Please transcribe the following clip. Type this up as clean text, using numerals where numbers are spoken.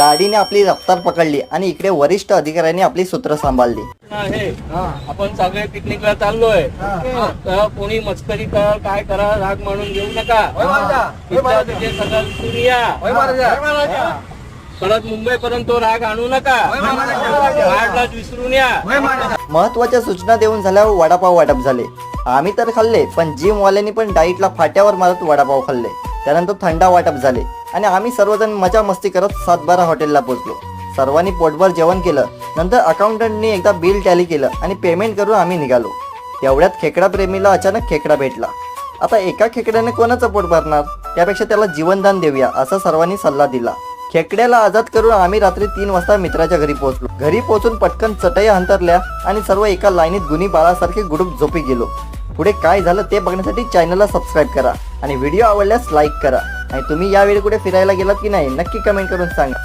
गाडीने आपली रफ्तार पकडली आणि इकडे वरिष्ठ अधिकाऱ्यांनी आपली सूत्र सांभाळली. आपण सगळे पिकनिकला चाललोय. तर कोणी मस्करी कर काय करा राग म्हणून घेऊ नका. तिथे सगळं विसरून या. परत मुंबई पर्यंत तो राग आणू नका. घाटलाच विसरून या. महत्वाच्या सूचना देऊन झाल्यावर वडापाव वाटप झाले. आम्ही तर खाल्ले, पण जिमवाल्यांनी पण डाईटला फाट्यावर मारत वडापाव खाल्ले. त्यानंतर थंडा वाटप झाले आणि आम्ही सर्वजण मजा मस्ती करत 7-12 हॉटेलला पोहोचलो. सर्वांनी पोटभर जेवण केलं. नंतर अकाउंटंटनी एकदा बिल टॅली केलं आणि पेमेंट करून आम्ही निघालो. तेवढ्यात खेकडा प्रेमीला अचानक खेकडा भेटला. आता एका खेकड्याने कोणाचं पोट भरणार, त्यापेक्षा त्याला जीवनदान देऊया असा सर्वांनी सल्ला दिला. खेकड्याला आजाद करून आम्ही रात्री 3 वाजता मित्राच्या घरी पोहोचलो. घरी पोहोचून पटकन चटया अंतरल्या आणि सर्व एका लाईनीत गुणी बाळासारखे गुडूप झोपी गेलो. पुढे काय झालं ते बघण्यासाठी चॅनलला सबस्क्राईब करा आणि व्हिडिओ आवडल्यास लाईक करा. आणि तुम्ही यावेळी कुठे फिरायला गेलात की नाही नक्की कमेंट करून सांगा.